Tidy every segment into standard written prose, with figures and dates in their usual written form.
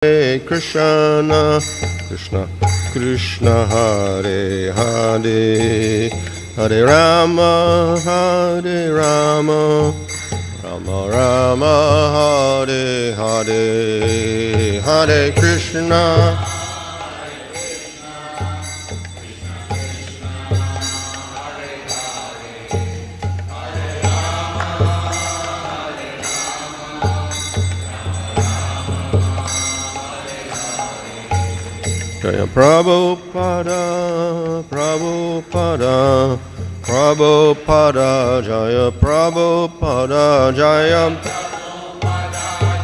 Hare Krishna, Krishna Krishna, Hare Hare, Hare Rama, Hare Rama, Rama Rama, Hare Hare, Hare Krishna. Jaya Prabhupada, Prabhupada, Prabhupada, Jaya Prabhupada, Jaya Prabhupada, Jaya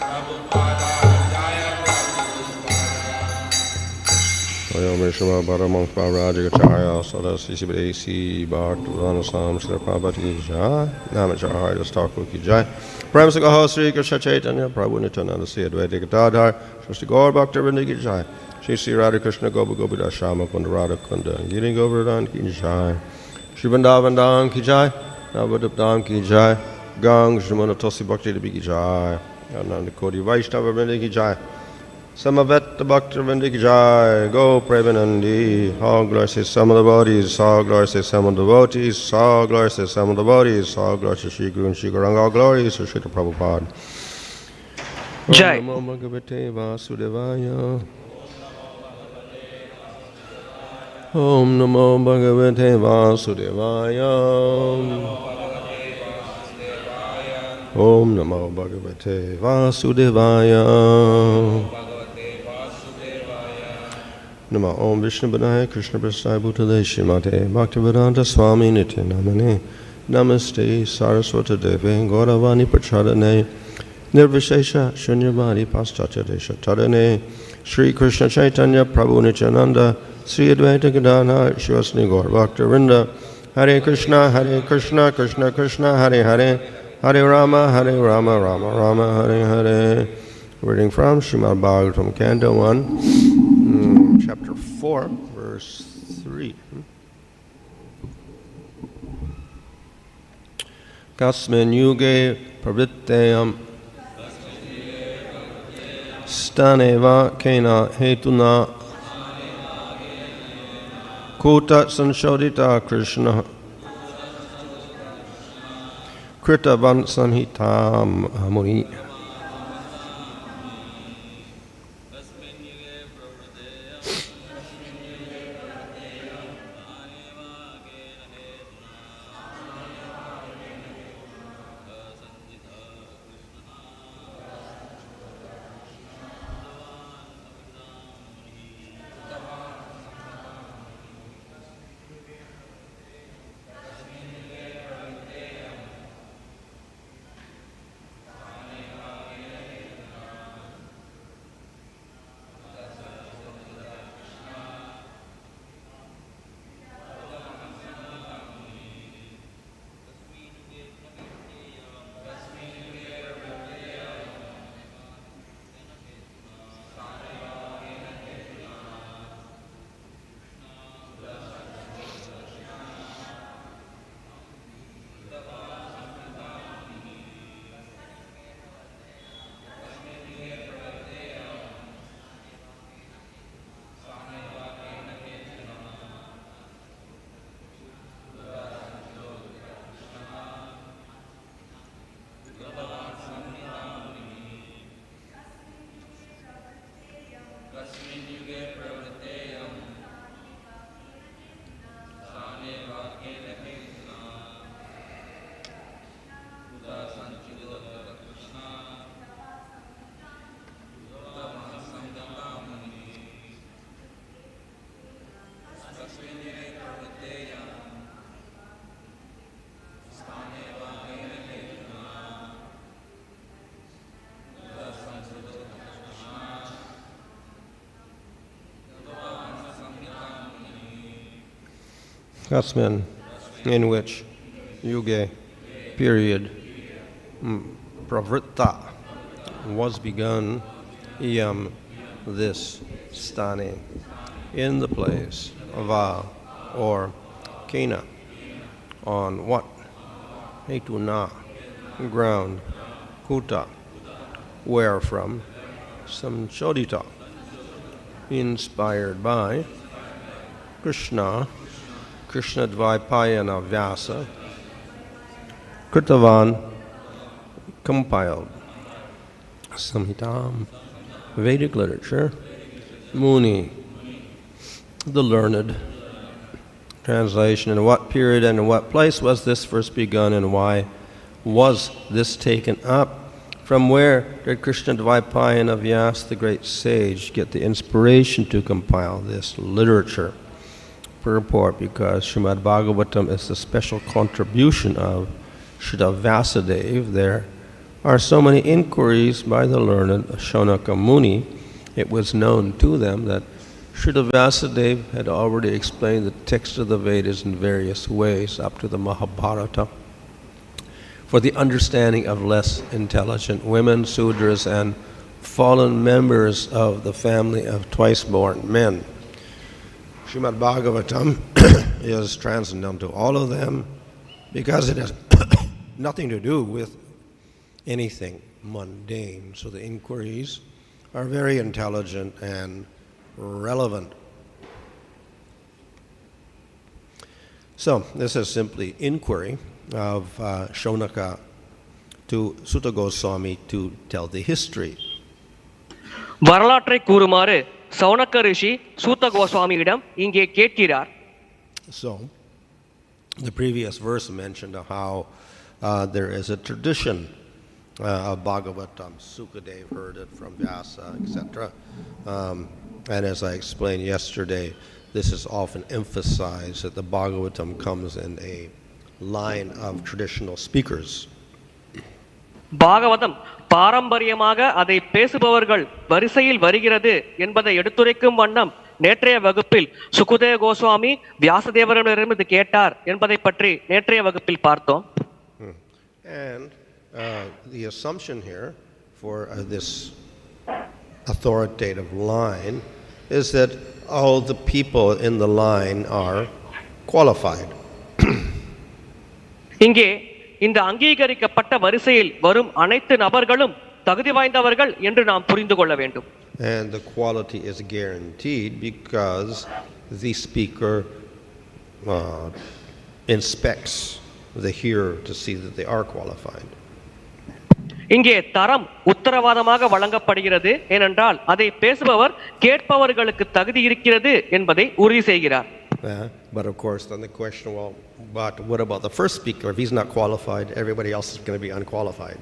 Prabhupada, Jaya Prabhupada, Jaya Prabhupada. Jaya Vishma Paramang Parajagacharya Sadasi Sibadesi Bhaktivana Sam Sri Prabhupada Jai Namacharya Thakur Ki Jai. Prem se kaho Sri Krishna Chaitanya Prabhu Nityananda Sri Advaita Gadadhar Shri Gaur Bhaktivinoda Ki Jai Shri Sri Radha Krishna Gopa Gopika Shama Kunda Radha Kunda Giri Govardhan Ki Jai Shri Vrindavan Dham Ki Jai Navadip Dham Ki Jai Gang Shri Manatosi Bhakti Devi Ki Jai Ananda Kodi Vaishnava Vrinda Ki Jai Samaveta Bhakti Vrinda Ki Jai Go Premanandi All glory to some of the bodies, all glory to some of the devotees, all glory to some of the bodies, all glory to Shri Guru and Shri Gauranga, all glory to Shri Prabhupada. Jai. Om Namo Bhagavate Vasudevaya. Om Namo Bhagavate Vasudevaya. Om Namo Bhagavate Vasudevaya. Nama Om Vishnu Padaya Krishna Prasthaya Bhutale Shrimate Bhaktivedanta Swami Nityanamane Namaste Saraswata Deve Gauravani Prachadane Nirvishesha Shunyavadi Paschatya Desha Tadane Sri Krishna Chaitanya Prabhu Nityananda Sri Advaita Gadadhar Shivasni Gaur Bhaktivinoda Hare Krishna Krishna Krishna Hare Hare Hare Rama Rama Rama Hare Hare. Reading from Srimad Bhagavatam Canto 1 Chapter 4, verse 3. Kasmin yuge pravṛtteyaṁ sthāne kena hetunā kutaḥ sañcoditaḥ kṛṣṇaḥ kṛtavān saṁhitāṁ muniḥ. Kasmin, in which yuge, period, pravṛttā, was begun, iyam, this, sthāne, in the place, va, or kṛṣṇa, on what, hetunā, ground, kutaḥ, wherefrom, sañcoditaḥ, inspired by Kṛṣṇa, Kṛṣṇa-dvaipāyana Vyāsa, kṛtavān, compiled. Saṁhitāṁ, Vedic literature. Muniḥ, the learned. Translation: in what period and in what place was this first begun, and why was this taken up? From where did Kṛṣṇa-dvaipāyana Vyāsa, the great sage, get the inspiration to compile this literature? Purport: because Srimad Bhagavatam is the special contribution of Srila Vyasadeva, there are so many inquiries by the learned Shaunaka Muni. It was known to them that Srila Vyasadeva had already explained the text of the Vedas in various ways up to the Mahabharata for the understanding of less intelligent women, Sudras, and fallen members of the family of twice-born men. Srimad Bhagavatam is transcendental to all of them because it has nothing to do with anything mundane. So the inquiries are very intelligent and relevant. So this is simply inquiry of Shaunaka to Sutta Goswami to tell the history. வரலாற்றை கூறுமாறு சௌனக ரிஷி சூத கோஸ்வாமியிடம் இங்கே கேட்கிறார். So the previous verse mentioned how there is a tradition of Bhagavatam. Sukadeva heard it from Vyasa, etc. And as I explained yesterday, this is often emphasized that the Bhagavatam comes in a line of traditional speakers. Bhagavatam பாரம்பரியமாக அதை பேசுபவர்கள் வரிசையில் வருகிறது என்பதை எடுத்துரைக்கும் வண்ணம் நேற்றைய வகுப்பில் சுகதேவ கோஸ்வாமி வியாசதேவரிடமிருந்து கேட்டார் என்பதை பற்றி நேற்றைய வகுப்பில் பார்த்தோம். And the assumption here for this authoritative line is that all the people in the line are qualified. இங்கே இந்த அங்கீகரிக்கப்பட்ட வரிசையில் வரும் அனைத்து நபர்களும் தகுதி வாய்ந்தவர்கள் என்று நாம் புரிந்து கொள்ள வேண்டும். And the quality is guaranteed because the speaker inspects the hearer to see that they are qualified. இங்கே தரம் உத்தரவாதமாக வழங்கப்படுகிறது. ஏனென்றால் அதை பேசுபவர் கேட்பவர்களுக்கு தகுதி இருக்கிறது என்பதை உறுதி செய்கிறார். But of course, then the question, well, but what about the first speaker? If he's not qualified, everybody else is going to be unqualified.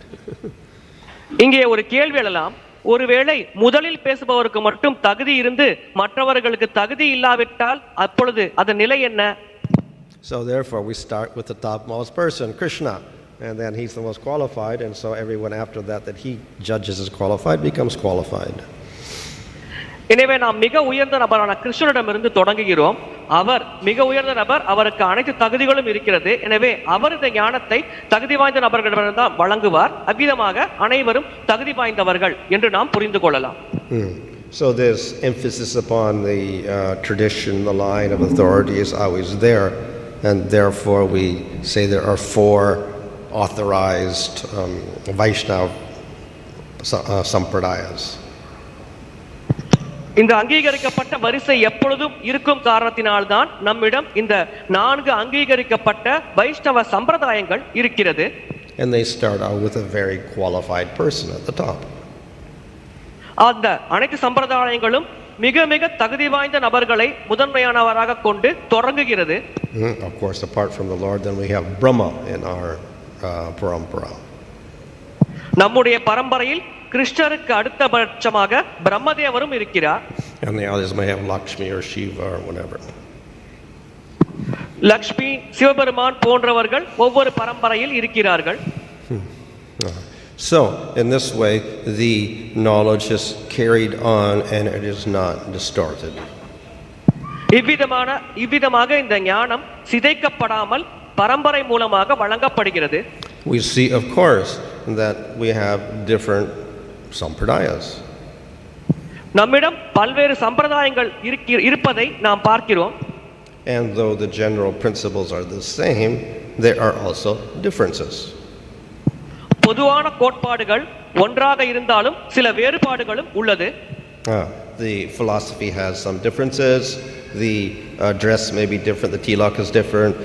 இங்கே ஒரு கேள்வி எழலாம். ஒருவேளை முதலில் பேசுபவருக்கு மட்டும் தகுதி இருந்து மற்றவர்களுக்கு தகுதி இல்லாவிட்டால் அப்பொழுது அதன் நிலை என்ன? So therefore we start with the topmost person, Kṛṣṇa, and then he's the most qualified, and so everyone after that he judges as qualified becomes qualified. எனவே நாம் மிக உயர்ந்த நபரான கிருஷ்ணனிடமிருந்து தொடங்குகிறோம். அவர் மிக உயர்ந்த நபர், அவருக்கு அனைத்து தகுதிகளும் இருக்கிறது. எனவே அவர் இந்த ஞானத்தை தகுதி வாய்ந்த நபர்களிடம் தான் வழங்குவார். அவ்விதமாக அனைவரும் தகுதி வாய்ந்தவர்கள் என்று நாம் புரிந்து கொள்ளலாம். So this emphasis upon the tradition, the line of authority is always there, and therefore we say there are four authorized Vaishnava Sampradayas. இந்த அங்கீகரிக்கப்பட்ட வரிசை எப்பொழுதும் இருக்கும் காரணத்தினால்தான் நம்மிடம் இந்த 4 அங்கீகரிக்கப்பட்ட வைஷ்ணவ சம்பிரதாயங்கள் இருக்கிறது. And they start out with a very qualified person at the top. அந்த அனைத்து சம்பிரதாயங்களும் மிக மிக தகுதி வாய்ந்த நபர்களை முதன்மையானவராக கொண்டு தொடங்குகிறது. Of course, apart from the Lord, then we have Brahma in our parampara. நம்முடைய பரம்பரையில் கிருஷ்ணருக்கு அடுத்தபட்சமாக பிரம்மதேவரும் இருக்கிறார். And the others may have Lakshmi or Shiva or whatever. Lakshmi, Sivaperuman போன்றவர்கள் ஒவ்வொரு பரம்பரையில் இருக்கிறார்கள். So, in this way, the knowledge is carried on and it is not distorted. இவ்விதமாக இந்த ஞானம் சிதைக்கப்படாமல் பரம்பரை மூலமாக வழங்கப்படுகிறது. We see, of course, that we have different Sampradayas. நம்மிடம் பல்வேறு சம்பிரதாயங்கள் இருப்பதை நாம் பார்க்கிறோம். And though the general principles are the same, there are also differences. பொதுவான கோட்பாடுகள் ஒன்றாக இருந்தாலும் சில வேறுபாடுகளும் உள்ளது. The philosophy has some differences. The dress may be different. The tilak is different.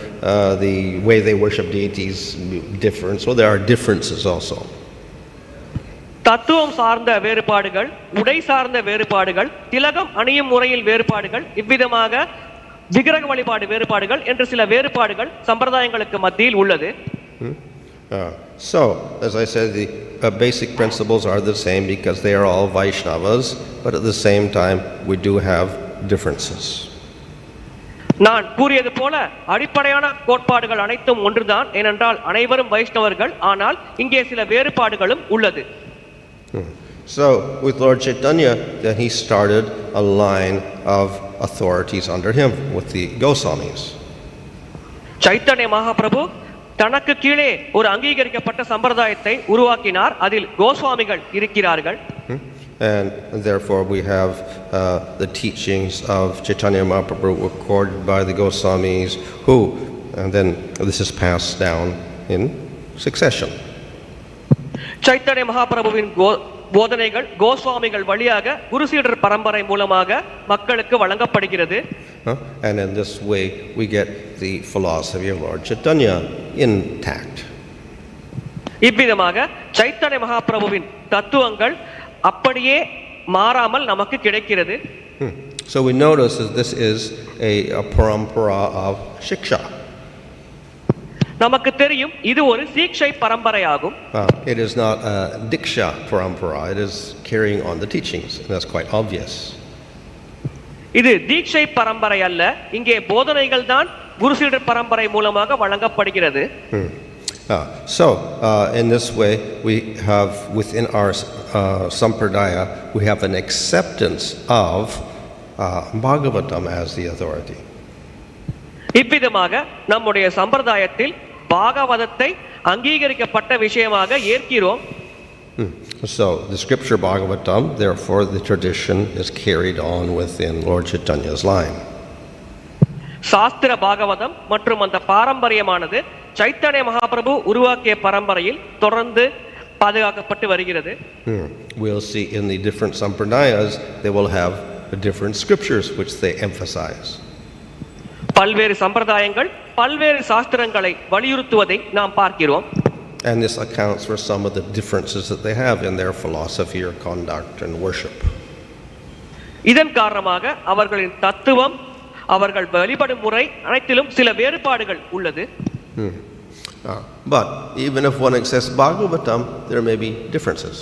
The way they worship deities different. So there are differences also. தத்துவம் சார்ந்த வேறுபாடுகள், உடை சார்ந்த வேறுபாடுகள், திலகம் அணியும் முறையில் வேறுபாடுகள், இவ்விதமாக விக்கிரக வழிபாடு வேறுபாடுகள் என்று சில வேறுபாடுகள் சம்பிரதாயங்களுக்கு மத்தியில் உள்ளது. So, as I said, the basic principles are the same because they are all Vaishnavas, but at the same time we do have differences. நான் கூறியது போல அடிப்படையான கோட்பாடுகள் அனைத்தும் ஒன்றுதான், ஏனென்றால் அனைவரும் வைஷ்ணவர்கள். ஆனால் இங்கே சில வேறுபாடுகளும் உள்ளது. So, with Lord Chaitanya, then he started a line of authorities under him with the Goswamis. Chaitanya Mahaprabhu தனக்கு கீழே ஒரு அங்கீகரிக்கப்பட்ட சம்பிரதாயத்தை உருவாக்கினார். அதில் கோஸ்வாமிகள் இருக்கிறார்கள். And therefore we have the teachings of Chaitanya Mahaprabhu recorded by the Goswamis, who, and then this is passed down in succession. Chaitanya மகாபிரபுவின் போதனைகள் கோஸ்வாமிகள் வழியாக குருசீடர் பரம்பரை மூலமாக மக்களுக்கு வழங்கப்படுகிறது. And in this way we get the philosophy of Lord Chaitanya intact. இவ்விதமாக சைத்தன்ய மகாபிரபுவின் தத்துவங்கள் அப்படியே மாறாமல் நமக்கு கிடைக்கிறது. So we notice that this is a parampara of shiksha. நமக்கு தெரியும் இது ஒரு சீக்ஷை பரம்பரையாகும். It is not a diksha parampara. It is carrying on the teachings, and that's quite obvious. இது தீட்சை பரம்பரை அல்ல, இங்கே போதனைகள் தான் குருசீடர் பரம்பரை மூலமாக வழங்கப்படுகிறது. So in this way we have within our Sampradaya we have an acceptance of Bhagavatam as the authority. இவ்விதமாக நம்முடைய சம்பிரதாயத்தில் பாகவதத்தை அங்கீகரிக்கப்பட்ட விஷயமாக ஏற்கிறோம். So the scripture Bhagavatam, therefore the tradition is carried on within Lord Chaitanya's line. சாஸ்திர பாகவதம் மற்றும் அந்த பாரம்பரியமானது சைத்தன்ய மகாபிரபு உருவாக்கிய பரம்பரையில் தொடர்ந்து பாதுகாக்கப்பட்டு வருகிறது. We'll see in the different Sampradayas they will have different scriptures which they emphasize. பல்வேறு சம்பிரதாயங்கள் பல்வேறு சாஸ்திரங்களை வலியுறுத்துவதை நாம் பார்க்கிறோம். And this accounts for some of the differences that they have in their philosophy or conduct and worship. இதன் காரணமாக அவர்களின் தத்துவம், அவர்கள் வழிபடும் முறை அனைத்திலும் சில வேறுபாடுகள் உள்ளது. But even if one accepts Bhagavatam, there may be differences.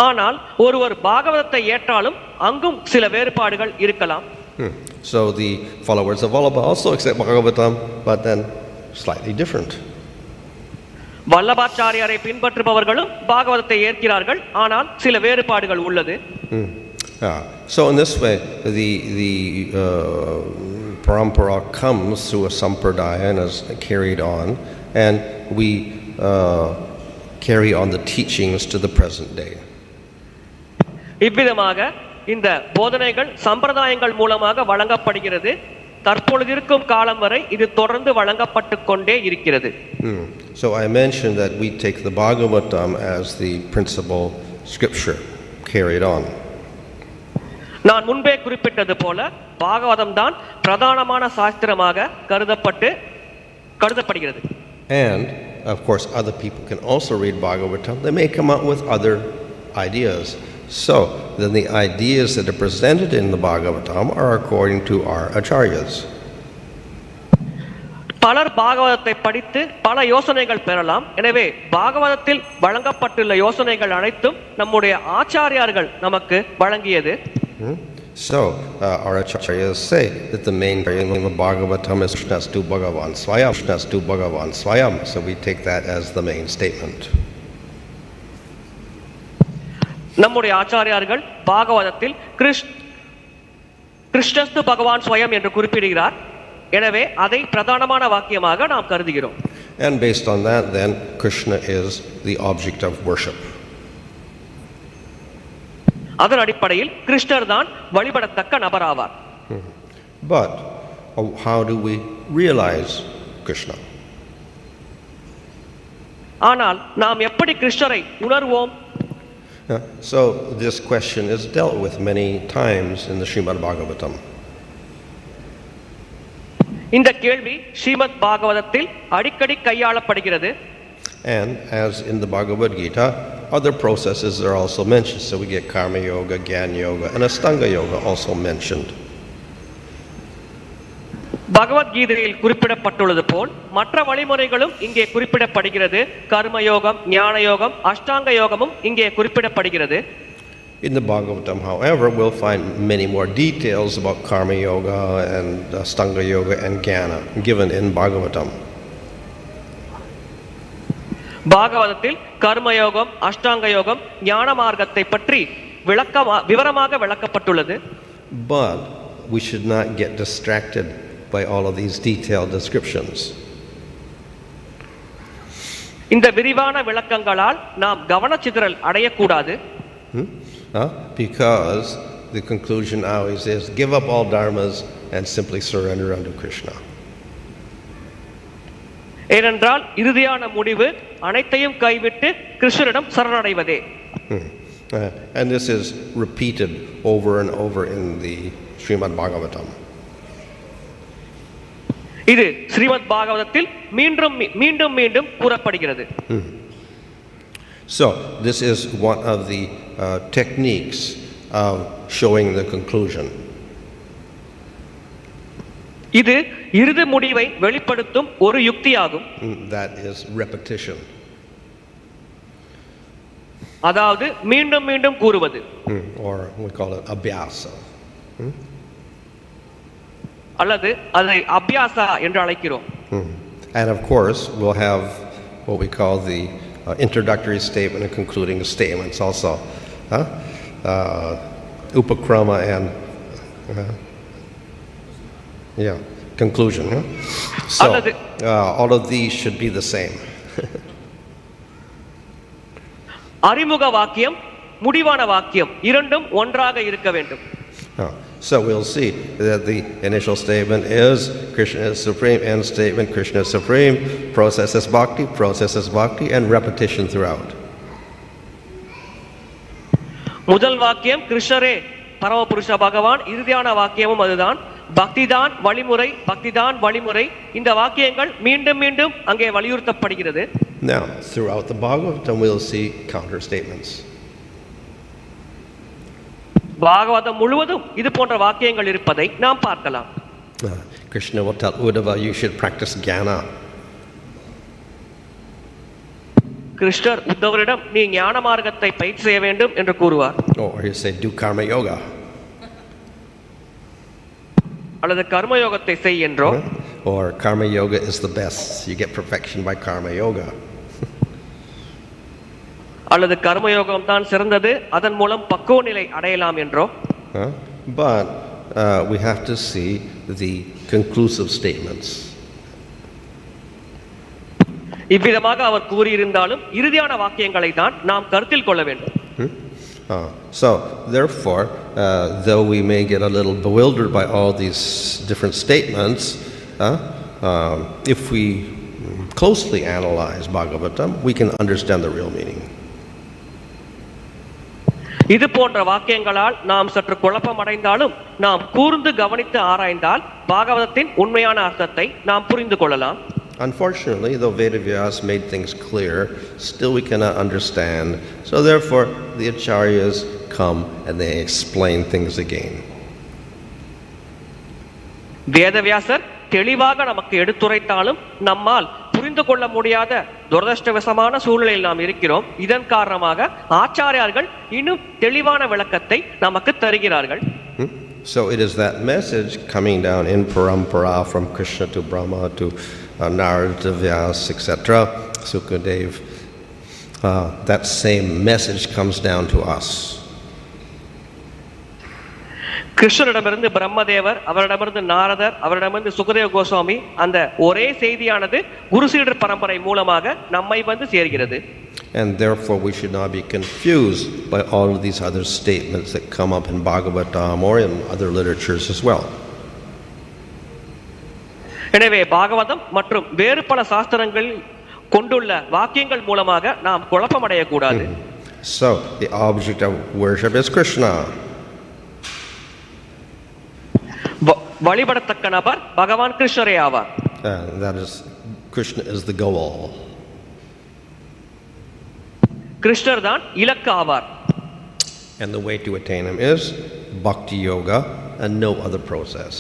ஆனால் ஒருவர் பாகவதத்தை ஏற்றாலும் அங்கும் சில வேறுபாடுகள் இருக்கலாம். So the followers of Vallabha also accept Bhagavatam, but then slightly different. வல்லபாச்சாரியாரை பின்பற்றுபவர்களும் பாகவதத்தை ஏற்கிறார்கள், ஆனால் சில வேறுபாடுகள் உள்ளது. So in this way the parampara comes through a sampradaya and is carried on, and we carry on the teachings to the present day. இவ்விதமாக இந்த போதனைகள் சம்பிரதாயங்கள் மூலமாக வழங்கப்படுகிறது. தற்பொழுது இருக்கும் காலம் வரை இது தொடர்ந்து வழங்கப்பட்டு கொண்டே இருக்கிறது. So I mentioned that we take the Bhagavatam as the principal scripture carried on. நான் முன்பே குறிப்பிட்டது போல பாகவதம் தான் பிரதானமான சாஸ்திரமாக கருதப்படுகிறது. And of course other people can also read Bhagavatam. They may come out with other ideas. So then the ideas that are presented in the Bhagavatam are according to our acharyas. பலர் பாகவதத்தை படித்து பல யோசனைகள் பெறலாம். எனவே பாகவதத்தில் வழங்கப்பட்டுள்ள யோசனைகள் அனைத்தும் நம்முடைய ஆச்சாரியார்கள் நமக்கு வழங்கியது. So our acharyas say that the main thing of Bhagavatam is Kṛṣṇastu Bhagavan Swayam, Kṛṣṇastu Bhagavan Swayam. So we take that as the main statement. நம்முடைய ஆச்சாரியார்கள் பாகவதத்தில் கிருஷ்ணஸ்து பகவான் ஸ்வயம் என்று குறிப்பிடுகிறார். எனவே அதை பிரதானமான வாக்கியமாக நாம் கருதுகிறோம். And based on that then Krishna is the object of worship. அதன் அடிப்படையில் கிருஷ்ணர் தான் வழிபடத்தக்க நபராவார். But how do we realize Krishna? ஆனால் நாம் எப்படி கிருஷ்ணரை உணர்வோம்? So this question is dealt with many times in the Srimad Bhagavatam. இந்த கேள்வி ஸ்ரீமத் பாகவதத்தில் அடிக்கடி கையாளப்படுகிறது. And as in the Bhagavad Gita, other processes are also mentioned. So we get karma yoga, jnana yoga, and ashtanga yoga also mentioned. பகவத்கீதையில் குறிப்பிடப்பட்டுள்ளது போல் மற்ற வழிமுறைகளும் இங்கே குறிப்பிடப்படுகிறது. கர்மயோகம், ஞான யோகம், அஷ்டாங்க யோகமும் இங்கே குறிப்பிடப்படுகிறது. In the Bhagavatam, however, we'll find many more details about karma yoga and ashtanga yoga and jnana given in Bhagavatam. பாகவதத்தில் கர்மயோகம், அஷ்டாங்க யோகம், ஞான மார்க்கத்தை பற்றி விவரமாக விளக்கப்பட்டுள்ளது. But we should not get distracted by all of these detailed descriptions. இந்த விரிவான விளக்கங்களால் நாம் கவனச்சிதறல் அடையக்கூடாது. Because the conclusion always is give up all dharmas and simply surrender unto Krishna. ஏனென்றால் இறுதியான முடிவு அனைத்தையும் கைவிட்டு கிருஷ்ணரிடம் சரணடைவதே. And this is repeated over and over in the Srimad Bhagavatam. இது ஸ்ரீமத் பாகவதத்தில் மீண்டும் மீண்டும் கூறப்படுகிறது. So this is one of the techniques of showing the conclusion. இது இறுதி முடிவை வெளிப்படுத்தும் ஒரு யுக்தியாகும். That is repetition. அதாவது மீண்டும் மீண்டும் கூறுவது. Or we call it abhyasa. அல்லது அதை அபியாசா என்று அழைக்கிறோம். And of course we'll have what we call the introductory statement and concluding statements also. Upakrama and conclusion. So all of these should be the same. அறிமுக வாக்கியம், முடிவான வாக்கியம் இரண்டும் ஒன்றாக இருக்க வேண்டும். So we'll see that the initial statement is Krishna is supreme, end statement Krishna is supreme, process is bhakti, and repetition throughout. முதல் வாக்கியம் கிருஷ்ணரே பரமபுருஷ பகவான், இறுதியான வாக்கியமும் அதுதான். பக்திதான் வழிமுறை. இந்த வாக்கியங்கள் மீண்டும் மீண்டும் அங்கே வலியுறுத்தப்படுகிறது. Now throughout the Bhagavatam we'll see counter statements. Bhagavatam முழுவதும் இது போன்ற வாக்கியங்கள் இருப்பதை நாம் பார்க்கலாம். Krishna will tell Uddhava, you should practice jnana. கிருஷ்ணர் உத்தவரிடம் நீ ஞான மார்க்கத்தை பயிற்சி செய்ய வேண்டும் என்று கூறுவார். Or he say do karma yoga. அல்லது கர்ம யோகத்தை செய் என்றோ. Or karma yoga is the best, you get perfection by karma yoga. அல்லது கர்மயோகம் தான் சிறந்தது, அதன் மூலம் பக்குவ நிலை அடையலாம் என்றோ. But we have to see the conclusive statements. இவ்விதமாக அவர் கூறியிருந்தாலும் இறுதியான வாக்கியங்களை தான் நாம் கருத்தில் கொள்ள வேண்டும். So therefore, though we may get a little bewildered by all these different statements, if we closely analyze Bhagavatam, we can understand the real meaning. இது போன்ற வாக்கியங்களால் நாம் சற்று குழப்பம் அடைந்தாலும் நாம் கூர்ந்து கவனித்து ஆராய்ந்தால் பாகவதத்தின் உண்மையான அர்த்தத்தை நாம் புரிந்து கொள்ளலாம். Unfortunately, though Vedas made things clear, still we cannot understand. So therefore, the acharyas come and they explain things again. வேதவியாசர் தெளிவாக நமக்கு எடுத்துரைத்தாலும் நம்மால் புரிந்து கொள்ள முடியாத துரதிர்ஷ்டவசமான சூழ்நிலையில் நாம் இருக்கிறோம். இதன் காரணமாக ஆச்சாரியார்கள் இன்னும் தெளிவான விளக்கத்தை நமக்கு தருகிறார்கள். So it is that message coming down in parampara from Krishna to Brahma to Narada to Vyasa, etc., Sukadev, that same message comes down to us. கிருஷ்ணரிடமிருந்து பிரம்மதேவர், அவரிடமிருந்து நாரதர், அவரிடமிருந்து சுகதேவ கோஸ்வாமி, அந்த ஒரே செய்தியானது குரு சீடர் பரம்பரை மூலமாக நம்மை வந்து சேர்கிறது. And therefore we should not be confused by all of these other statements that come up in Bhagavatam or in other literatures as well. எனவே பாகவதம் மற்றும் வேறு பல சாஸ்திரங்களில் கொண்டுள்ள வாக்கியங்கள் மூலமாக நாம் குழப்பமடையக்கூடாது. So the object of worship is Kṛṣṇa. வழிபடத்தக்க நபர் பகவான் கிருஷ்ணரே ஆவார். That is, Kṛṣṇa is the goal. கிருஷ்ணர் தான் இலக்கு ஆவார். And the way to attain him is bhakti yoga and no other process.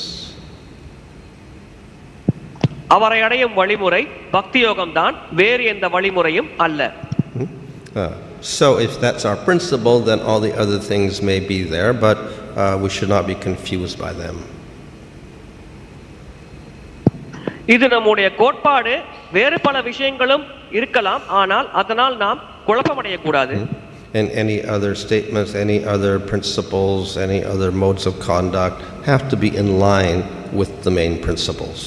அவரை அடையும் வழிமுறை பக்தி யோகம் தான், வேறு எந்த வழிமுறையும் அல்ல. So if that's our principle, then all the other things may be there, but we should not be confused by them. இது நம்முடைய கோட்பாடு. வேறு பல விஷயங்களும் இருக்கலாம், ஆனால் அதனால் நாம் குழப்பமடையக்கூடாது. And any other statements, any other principles, any other modes of conduct have to be in line with the main principles.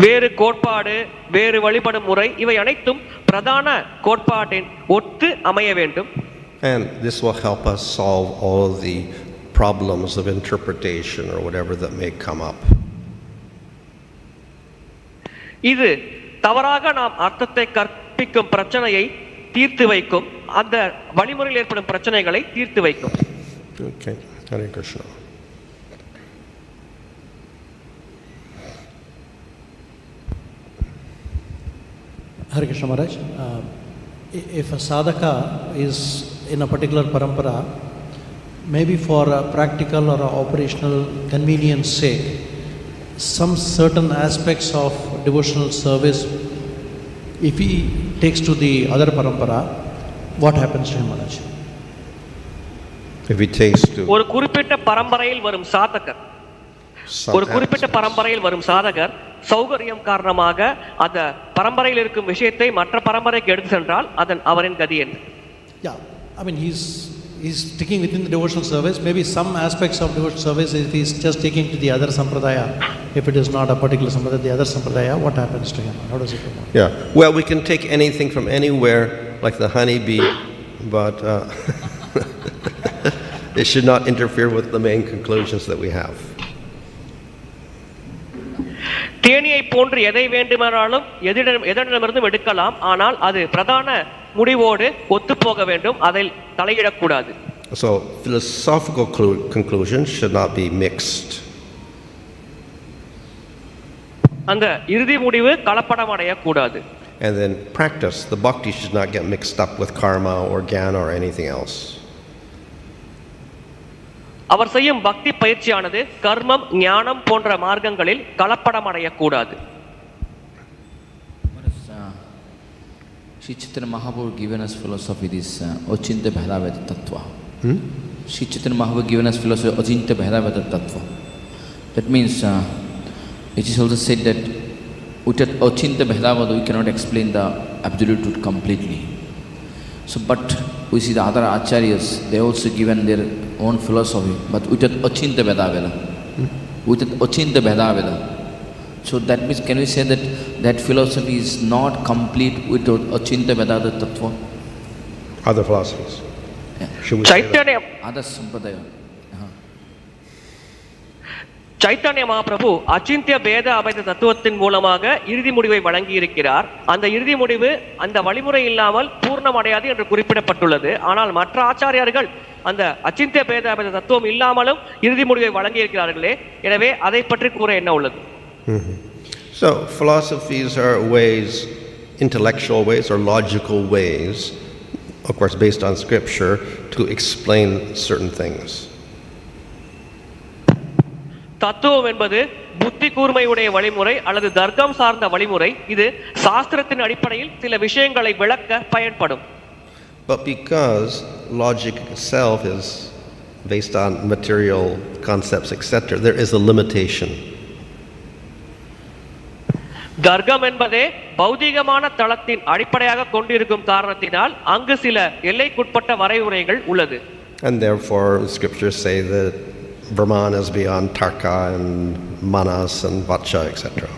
வேறு கோட்பாடு, வேறு வழிபடும் முறை, இவை அனைத்தும் பிரதான கோட்பாட்டின் ஒத்து அமைய வேண்டும். And this will help us solve all of the problems of interpretation or whatever that may come up. இது தவறாக நாம் அர்த்தத்தை கற்பிக்கும் பிரச்சனையை தீர்த்து வைக்கும், அந்த வழிமுறையில் ஏற்படும் பிரச்சனைகளை தீர்த்து வைக்கும். Okay, Hare Krishna. Hare Krishna Maharaj, if a sadhaka is in a particular parampara, maybe for a practical or a operational convenience sake, some certain aspects of devotional service, if he takes to the other parampara, what happens to him, Maharaj? If he takes to ஒரு குறிப்பிட்ட பரம்பரையில் வரும் சாதகர் சௌகரியம் காரணமாக அந்த பரம்பரையில் இருக்கும் விஷயத்தை மற்ற பரம்பரைக்கு எடுத்து சென்றால் அதன் அவரின் கதி என்ன? Yeah, I mean he's sticking within the devotional service. Maybe some aspects of devotional service, if he's just taking to the other sampradaya, if it is not a particular sampradaya, the other sampradaya, what happens to him? How does it come out? Yeah, well, we can take anything from anywhere, like the honeybee, but it should not interfere with the main conclusions that we have. தேனியை போன்று எதை வேண்டுமானாலும் எதனிடமிருந்தும் எடுக்கலாம், ஆனால் அது பிரதான முடிவோடு ஒத்து போக வேண்டும், அதில் தலையிடக்கூடாது. So philosophical conclusions should not be mixed. அந்த இறுதி முடிவு கலப்படமடையக்கூடாது. And then practice, the bhakti should not get mixed up with karma or jnana or anything else. அவர் செய்யும் பக்தி பயிற்சியானது கர்மம், ஞானம் போன்ற மார்க்கங்களில் கலப்படமடையக்கூடாது. Sri Chaitanya Mahaprabhu given us philosophy, this Achintya Bhedaveda Tattva. Sri Chaitanya Mahaprabhu given us philosophy, Achintya Bhedaveda Tattva. That means, it is also said that without Achintya Bhedaveda we cannot explain the absolute truth completely. So, but we see the other acharyas, they also given their own philosophy, but without Achintya Bhedaveda. Without Achintya Bhedaveda. So that means, can we say that philosophy is not complete without Achintya Bhedaveda Tattva? Other philosophies. Yeah. Should we say that? Other Sampradayas. Chaitanya Mahaprabhu அச்சிந்திய பேத அபேத தத்துவத்தின் மூலமாக இறுதி முடிவை வழங்கி இருக்கிறார். அந்த இறுதி முடிவு அந்த வழிமுறை இல்லாமல் பூர்ணமடையாது என்று குறிப்பிடப்பட்டுள்ளது. ஆனால் மற்ற ஆச்சாரியார்கள் அந்த அச்சிந்திய பேத அபேத தத்துவம் இல்லாமலும் இறுதி முடிவை வழங்கி இருக்கிறார்களே, எனவே அதை பற்றி கூற என்ன உள்ளது? So philosophies are ways, intellectual ways or logical ways, of course based on scripture, to explain certain things. தத்துவம் என்பது புத்தி கூர்மையுடைய வழிமுறை அல்லது தர்க்கம் சார்ந்த வழிமுறை. இது சாஸ்திரத்தின் அடிப்படையில் சில விஷயங்களை விளக்க பயன்படும். But because logic itself is based on material concepts, etc., there is a limitation. தர்க்கம் என்பதே பௌதிகமான தளத்தின் அடிப்படையாக கொண்டிருக்கும் காரணத்தினால் அங்கு சில எல்லைக்குட்பட்ட வரைமுறைகள் உள்ளது. And therefore scriptures say that Brahman is beyond Tarka and Manas and Vacha, etc.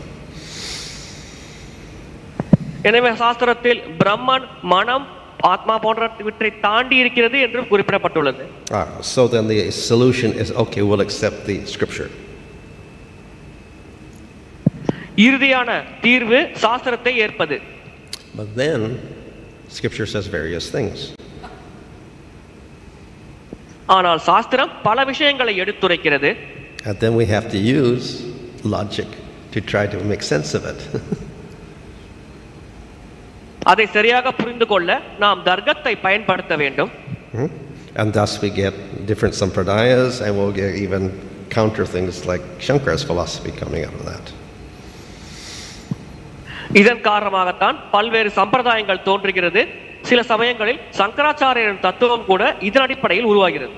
எனவே சாஸ்திரத்தில் பிரம்மன், மனம், ஆத்மா போன்றவற்றை தாண்டி இருக்கிறது என்று குறிப்பிடப்பட்டுள்ளது. So then the solution is, okay, we'll accept the scripture. இறுதியான தீர்வு சாஸ்திரத்தை ஏற்பது. But then Scripture says various things. ஆனால் சாஸ்திரம் பல விஷயங்களை எடுத்துரைக்கிறது. And then we have to use logic to try to make sense of it. அதை சரியாக புரிந்து கொள்ள நாம் தர்க்கத்தை பயன்படுத்த வேண்டும். And thus we get different Sampradayas, and we'll get even counter things like Shankara's philosophy coming out of that. இதன் காரணமாகத்தான் பல்வேறு சம்பிரதாயங்கள் தோன்றுகிறது. சில சமயங்களில் சங்கராச்சாரியரின் தத்துவம் கூட இதன் அடிப்படையில் உருவாகிறது.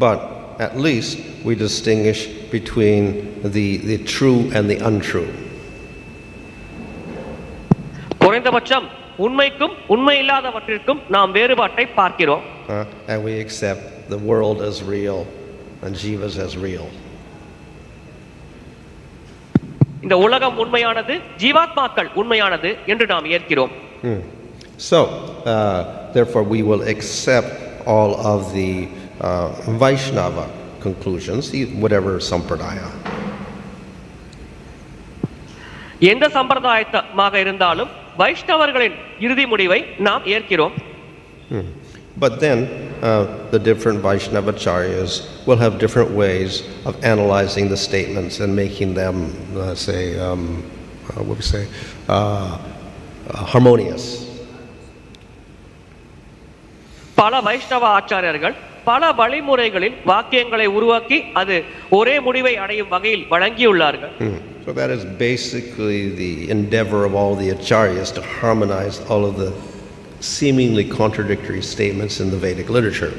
But at least we distinguish between the true and the untrue. குறைந்தபட்சம் உண்மைக்கும் உண்மை இல்லாதவற்றிற்கும் நாம் வேறுபாட்டை பார்க்கிறோம். And we accept the world as real and jivas as real. இந்த உலகம் உண்மையானது, ஜீவாத்மாக்கள் உண்மையானது என்று நாம் ஏற்கிறோம். So therefore we will accept all of the Vaishnava conclusions, whatever sampradaya. எந்த சம்பிரதாயமாக இருந்தாலும் வைஷ்ணவர்களின் இறுதி முடிவை நாம் ஏற்கிறோம். But then the different Vaishnavacharyas will have different ways of analyzing the statements and making them, harmonious. பல வைஷ்ணவ ஆச்சாரியர்கள் பல வழிமுறைகளில் வாக்கியங்களை உருவாக்கி அது ஒரே முடிவை அடையும் வகையில் வழங்கியுள்ளார்கள். So that is basically the endeavor of all the acharyas to harmonize all of the seemingly contradictory statements in the Vedic literature.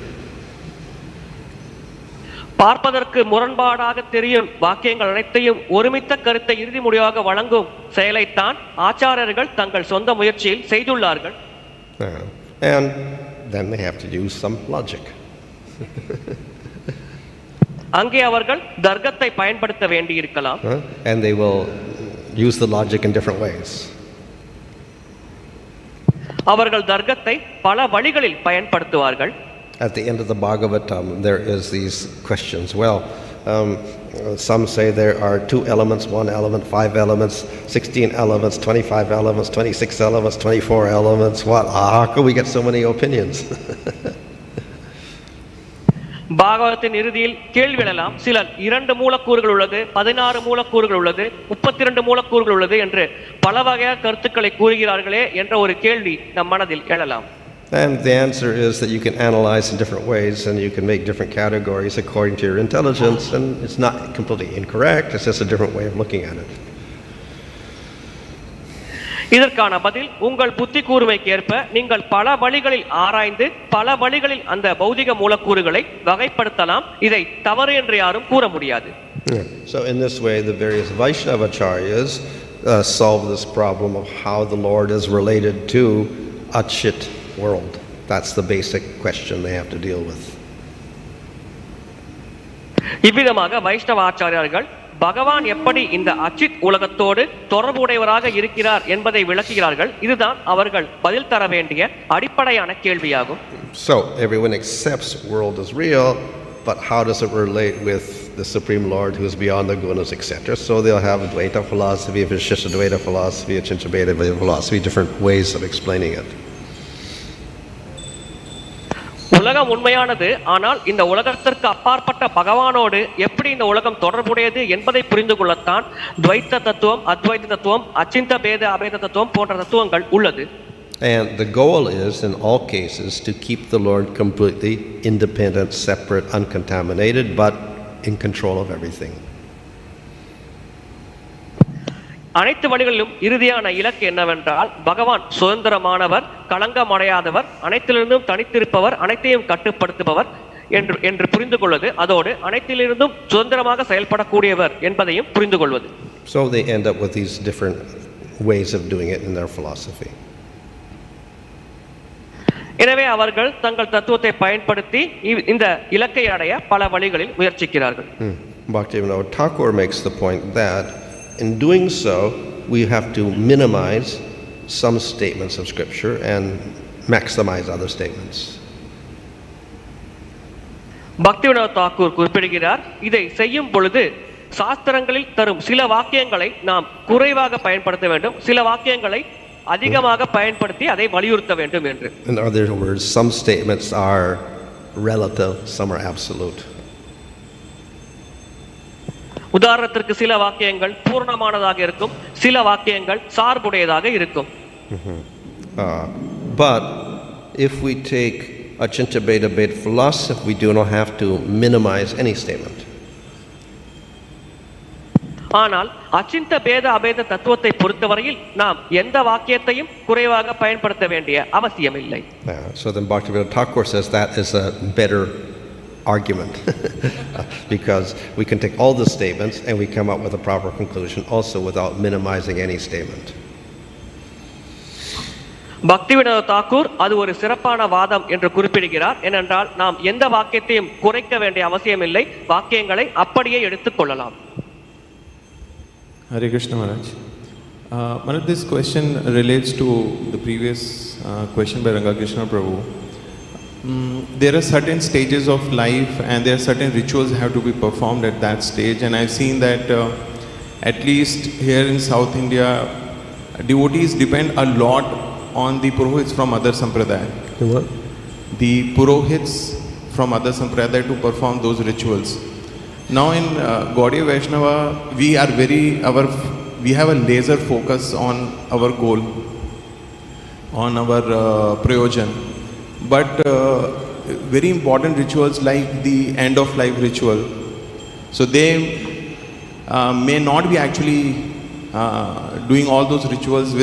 பார்ப்பதற்கு முரண்பாடாக தெரியும் வாக்கியங்கள் அனைத்தையும் ஒருமித்த கருத்தை இறுதி முடிவாக வழங்கும் செயலைத்தான் ஆச்சாரியர்கள் தங்கள் சொந்த முயற்சியில் செய்துள்ளார்கள். And then they have to use some logic. அங்கே அவர்கள் தர்க்கத்தை பயன்படுத்த வேண்டியிருக்கலாம். And they will use the logic in different ways. அவர்கள் தர்க்கத்தை பல வழிகளில் பயன்படுத்துவார்கள். At the end of the Bhagavatam there is these questions. Well, some say there are 2 elements, 1 element, 5 elements, 16 elements, 25 elements, 26 elements, 24 elements. What? How could we get so many opinions? பாகவத்தின் இறுதியில் கேள்வி எழலாம். சிலர் 2 மூலக்கூறுகள் உள்ளது, 16 மூலக்கூறுகள் உள்ளது, 32 மூலக்கூறுகள் உள்ளது என்று பல வகையான கருத்துக்களை கூறுகிறார்களே என்ற ஒரு கேள்வி நம் மனதில் எழலாம். And the answer is that you can analyze in different ways and you can make different categories according to your intelligence, and it's not completely incorrect, it's just a different way of looking at it. இதற்கான பதில் உங்கள் புத்தி கூர்மைக்கு ஏற்ப நீங்கள் பல வழிகளில் ஆராய்ந்து பல வழிகளில் அந்த பௌதிக மூலக்கூறுகளை வகைப்படுத்தலாம். இதை தவறு என்று யாரும் கூற முடியாது. So in this way the various Vaishnavacharyas solve this problem of how the Lord is related to Achit world. That's the basic question they have to deal with. இவ்விதமாக வைஷ்ணவ ஆச்சாரியர்கள் பகவான் எப்படி இந்த அச்சித் உலகத்தோடு தொடர்புடையவராக இருக்கிறார் என்பதை விளக்குகிறார்கள். இதுதான் அவர்கள் பதில் தர வேண்டிய அடிப்படையான கேள்வியாகும். So everyone accepts world is real, but how does it relate with the Supreme Lord who is beyond the gunas, etc.? So they'll have a Dvaita philosophy, a Vishishtadvaita philosophy, a Sañcoditaḥ philosophy, different ways of explaining it. உலகம் உண்மையானது, ஆனால் இந்த உலகத்திற்கு அப்பாற்பட்ட பகவானோடு எப்படி இந்த உலகம் தொடர்புடையது என்பதை புரிந்து கொள்ளத்தான் துவைத்த தத்துவம், அத்வைத தத்துவம், அச்சிந்த பேத அபேத தத்துவம் போன்ற தத்துவங்கள் உள்ளது. And the goal is in all cases to keep the Lord completely independent, separate, uncontaminated, but in control of everything. அனைத்து வழிகளிலும் இறுதியான இலக்கு என்னவென்றால் பகவான் சுதந்திரமானவர், களங்கமடையாதவர், அனைத்திலிருந்தும் தனித்திருப்பவர், அனைத்தையும் கட்டுப்படுத்துபவர் என்று புரிந்து கொள்வது, அதோடு அனைத்திலிருந்தும் சுதந்திரமாக செயல்படக்கூடியவர் என்பதையும் புரிந்து கொள்வது. So they end up with these different ways of doing it in their philosophy. எனவே அவர்கள் தங்கள் தத்துவத்தை பயன்படுத்தி இந்த இலக்கை அடைய பல வழிகளில் முயற்சிக்கிறார்கள். Bhaktivinoda Thakur makes the point that in doing so, we have to minimize some statements of Scripture and maximize other statements. Bhaktivinod Thakur குறிப்பிடுகிறார், இதை செய்யும் பொழுது சாஸ்திரங்களில் தரும் சில வாக்கியங்களை நாம் குறைவாக பயன்படுத்த வேண்டும், சில வாக்கியங்களை அதிகமாக பயன்படுத்தி அதை வலியுறுத்த வேண்டும் என்று. In other words, some statements are relative, some are absolute. உதாரணத்திற்கு சில வாக்கியங்கள் பூர்ணமானதாக இருக்கும், சில வாக்கியங்கள் சார்புடையதாக இருக்கும். But if we take Achinta Bheda Bhed philosophy, we do not have to minimize any statement. ஆனால் அச்சிந்த பேத அபேத தத்துவத்தை பொறுத்தவரையில் நாம் எந்த வாக்கியத்தையும் குறைவாக பயன்படுத்த வேண்டிய அவசியம் இல்லை. So then Bhaktivinoda Thakur says that is a better argument because we can take all the statements and we come up with a proper conclusion also without minimizing any statement. Bhaktivinoda Thakur அது ஒரு சிறப்பான வாதம் என்று குறிப்பிடுகிறார். ஏனென்றால் நாம் எந்த வாக்கியத்தையும் குறைக்க வேண்டிய அவசியம் இல்லை, வாக்கியங்களை அப்படியே எடுத்துக்கொள்ளலாம். Hare Krishna Maharaj. Maharaj, this question relates to the previous question by Rangakrishna Prabhu. There are certain stages of life and there are certain rituals have to be performed at that stage, and I've seen that at least here in South India, devotees depend a lot on the purohits from other sampradayas. What? The purohits from other sampradayas to perform those rituals. Now in Gaudia Vaishnava, we have a laser focus on our goal, on our prayojan. But very important rituals like the end of life ritual, so they may not be actually doing all those rituals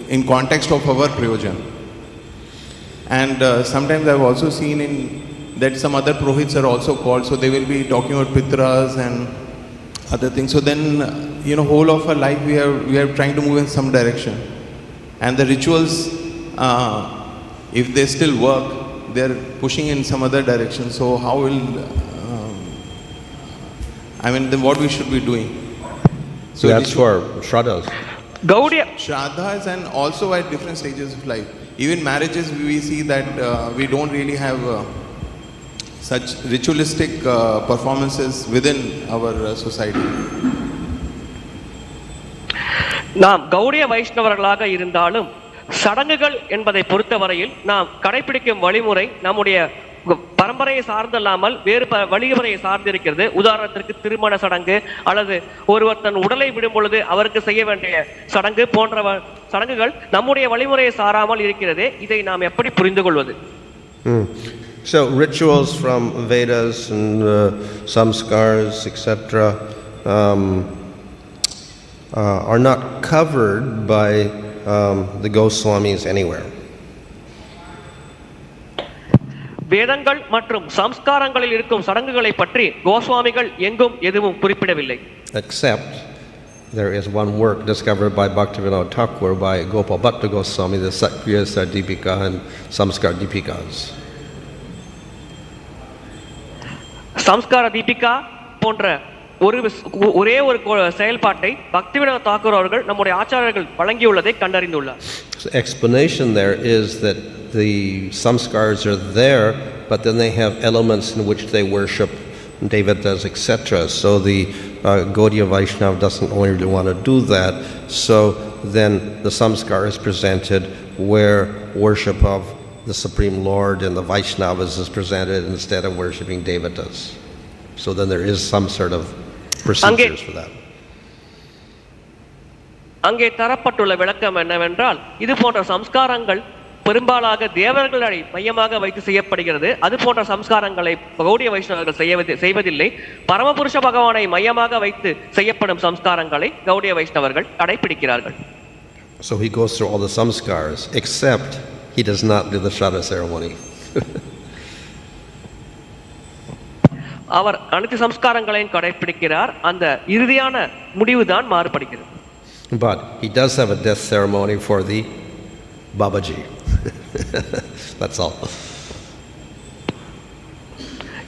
in context of our prayojan. And sometimes I've also seen that some other purohits are also called, so they will be talking about pitras and other things. So then, whole of our life we are trying to move in some direction, and the rituals, if they still work, they are pushing in some other direction. So how will then what we should be doing? So that's for Shraddhas. Gaudia Shraddhas, and also at different stages of life. Even marriages, we see that we don't really have such ritualistic performances within our society. நாம் கௌடிய வைஷ்ணவர்களாக இருந்தாலும் சடங்குகள் என்பதை பொறுத்தவரையில் நாம் கடைபிடிக்கும் வழிமுறை நம்முடைய பரம்பரையை சார்ந்தல்லாமல் வேறு வழிமுறையை சார்ந்திருக்கிறது. உதாரணத்திற்கு திருமண சடங்கு அல்லது ஒருவர் தன் உடலை விடும் பொழுது அவருக்கு செய்ய வேண்டிய சடங்கு போன்ற சடங்குகள் நம்முடைய வழிமுறையை சாராமல் இருக்கிறது. இதை நாம் எப்படி புரிந்து கொள்வது? So rituals from Vedas and samskars, etc. Are not covered by the Goswamis anywhere. வேதங்கள் மற்றும் சம்ஸ்காரங்களில் இருக்கும் சடங்குகளை பற்றி கோஸ்வாமிகள் எங்கும் எதுவும் குறிப்பிடவில்லை. Except there is one work discovered by Bhaktivinoda Thakur by Gopal Bhatta Goswami, the Sakriya Dipika and Samskar Dipikas. சம்ஸ்கார Deepika போன்ற ஒரே ஒரு செயல்பாட்டை பக்திவினோத தாக்கூர் அவர்கள் நம்முடைய ஆச்சாரியர்கள் வழங்கியுள்ளதை கண்டறிந்துள்ளார். Explanation there is that the samskars are there, but then they have elements in which they worship devatas, etc. So the Gaudiya Vaishnava doesn't really want to do that. So then the samskar is presented where worship of the Supreme Lord and the Vaishnavas is presented instead of worshipping devatas. So then there is some sort of procedures for that. அங்கே தரப்பட்டுள்ள விளக்கம் என்னவென்றால், இது போன்ற சம்ஸ்காரங்கள் பெரும்பாலாக தேவர்களை மையமாக வைத்து செய்யப்படுகிறது. அது போன்ற சம்ஸ்காரங்களை கௌடிய வைஷ்ணவர்கள் செய்வதில்லை. பரமபுருஷ பகவானை மையமாக வைத்து செய்யப்படும் சம்ஸ்காரங்களை கௌடிய வைஷ்ணவர்கள் கடைபிடிக்கிறார்கள். So he goes through all the samskars, except he does not do the Shraddha ceremony. அவர் அனைத்து சம்ஸ்காரங்களையும் கடைபிடிக்கிறார். அந்த இறுதியான முடிவுதான் மாறுபடுகிறது. But he does have a death ceremony for the Babaji. That's all.